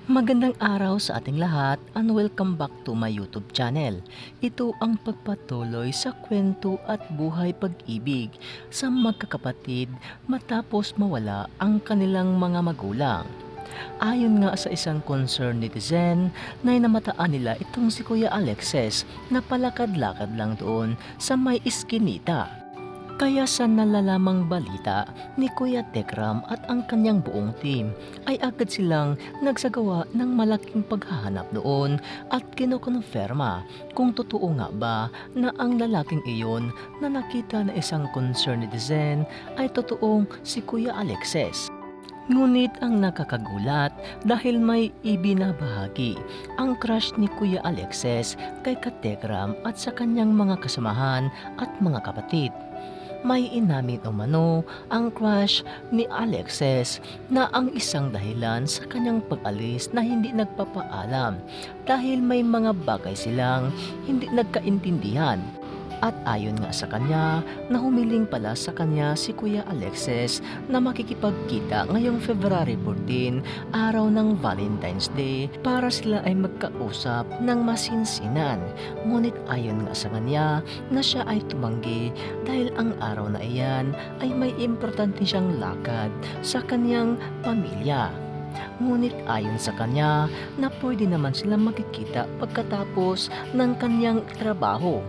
Magandang araw sa ating lahat and welcome back to my YouTube channel. Ito ang pagpatuloy sa kwento at buhay pag-ibig sa magkakapatid matapos mawala ang kanilang mga magulang. Ayon nga sa isang concerned netizen na namataan nila itong si Kuya Alexes na palakad-lakad lang doon sa may iskinita. Kaya sa nalalamang balita ni Kuya Tekram at ang kanyang buong team ay agad silang nagsagawa ng malaking paghahanap doon at kinukonferma kung totoo nga ba na ang lalaking iyon na nakita na isang concerned netizen ay totoong si Kuya Alexes. Ngunit ang nakakagulat dahil may ibinabahagi ang crush ni Kuya Alexes kay Katekram at sa kanyang mga kasamahan at mga kapatid. May inamin umano ang crush ni Alexes na ang isang dahilan sa kanyang pag-alis na hindi nagpapaalam dahil may mga bagay silang hindi nagkaintindihan. At ayon nga sa kanya na humiling pala sa kanya si Kuya Alexes na makikipagkita ngayong February 14, araw ng Valentine's Day para sila ay magkausap ng masinsinan. Ngunit ayon nga sa kanya na siya ay tumanggi dahil ang araw na iyan ay may importante siyang lakad sa kanyang pamilya. Ngunit ayon sa kanya na pwede naman sila magkikita pagkatapos ng kanyang trabaho.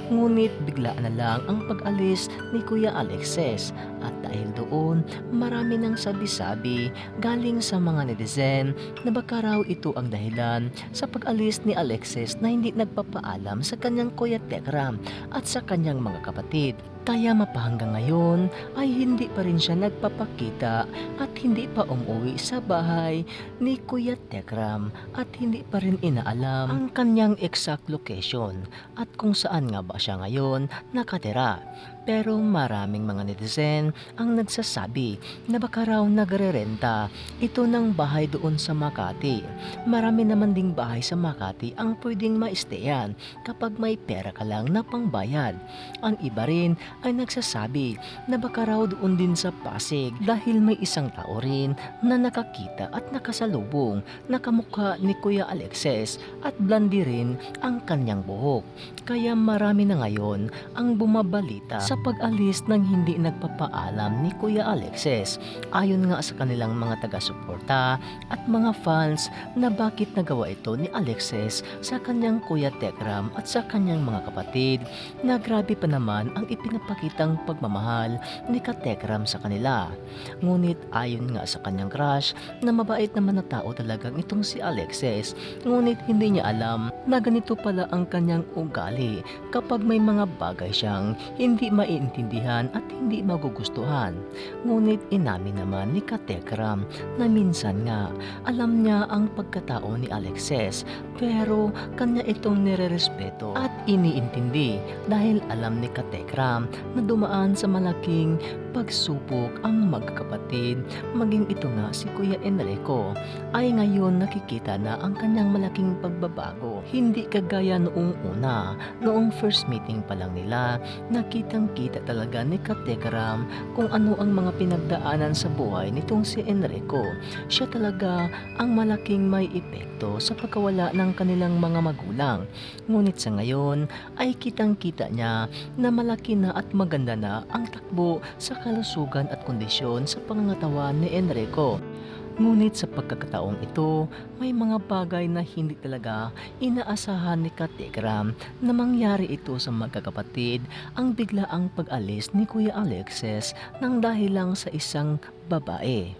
Ngunit bigla na lang ang pag-alis ni Kuya Alexes at dahil doon marami nang sabi-sabi galing sa mga netizen na baka raw ito ang dahilan sa pag-alis ni Alexes na hindi nagpapaalam sa kanyang Kuya Tekram at sa kanyang mga kapatid. Kaya mapahanggang ngayon ay hindi pa rin siya nagpapakita at hindi pa umuwi sa bahay ni Kuya Tekram at hindi pa rin inaalam ang kanyang exact location at kung saan nga ba siya ngayon nakatira. Pero maraming mga netizen ang nagsasabi na baka raw nagre-renta ito ng bahay doon sa Makati. Marami naman ding bahay sa Makati ang pwedeng ma-stayan kapag may pera ka lang na pangbayad. Ang iba rin ay nagsasabi na baka raw doon din sa Pasig dahil may isang tao rin na nakakita at nakasalubong na kamukha ni Kuya Alexes at blondie rin ang kanyang buhok. Kaya marami na ngayon ang bumabalita sa pag-alis ng hindi nagpapaalam ni Kuya Alexes. Ayon nga sa kanilang mga taga-suporta at mga fans na bakit nagawa ito ni Alexes sa kanyang Kuya Tekram at sa kanyang mga kapatid na grabe pa naman ang ipinapakitang pagmamahal ni Katekram sa kanila. Ngunit ayon nga sa kanyang crush na mabait naman na tao talagang itong si Alexes, ngunit hindi niya alam na ganito pala ang kanyang ugali kapag may mga bagay siyang hindi maiintindihan at hindi magugustuhan. Ngunit inamin naman ni Katekram na minsan nga alam niya ang pagkatao ni Alexes pero kanya itong nirerespeto at iniintindi dahil alam ni Katekram na dumaan sa malaking pagsupok ang magkakapatid, maging ito nga si Kuya Enrico ay ngayon nakikita na ang kanyang malaking pagbabago. Hindi kagaya noong una, noong first meeting pa lang nila, nakitang kita talaga ni Katekram kung ano ang mga pinagdaanan sa buhay nitong si Enrico. Siya talaga ang malaking may epekto sa pagkawala ng kanilang mga magulang. Ngunit sa ngayon ay kitang-kita niya na malaki na at maganda na ang takbo sa kalusugan at kondisyon sa pangangatawan ni Enrico. Ngunit sa pagkakataong ito, may mga bagay na hindi talaga inaasahan ni Katekram na mangyari ito sa magkakapatid ang biglaang pag-alis ni Kuya Alexes nang dahil lang sa isang babae.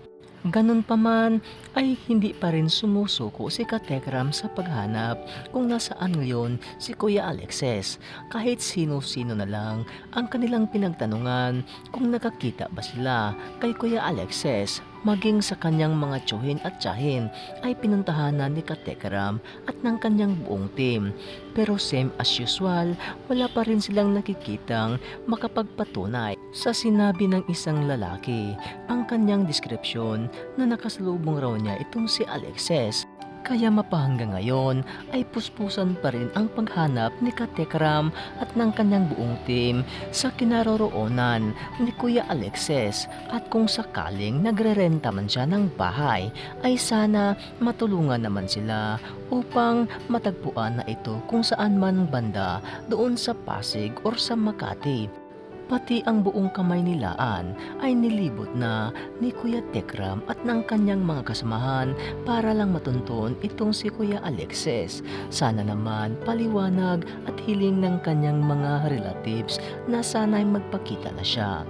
Ganun pa man ay hindi pa rin sumusuko si Katekram sa paghanap kung nasaan ngayon si Kuya Alexes. Kahit sino-sino na lang ang kanilang pinagtanungan kung nakakita ba sila kay Kuya Alexes, maging sa kanyang mga tsuhin at tiyahin ay pinuntahan na ni Katekram at ng kanyang buong team. Pero same as usual, wala pa rin silang nakikitang makapagpatunay sa sinabi ng isang lalaki. Ang kanyang deskripsyon na nakasalubong raw niya itong si Alexes. Kaya mapahanggang ngayon ay puspusan pa rin ang paghanap ni Katekram at ng kanyang buong team sa kinaroroonan ni Kuya Alexis, at kung sakaling nagrerenta man siya ng bahay ay sana matulungan naman sila upang matagpuan na ito kung saan man banda doon sa Pasig or sa Makati. Pati ang buong kamay ni Laan ay nilibot na ni Kuya Tekram at ng kanyang mga kasamahan para lang matuntun itong si Kuya Alexis. Sana naman paliwanag at hiling ng kanyang mga relatives na sana'y magpakita na siya.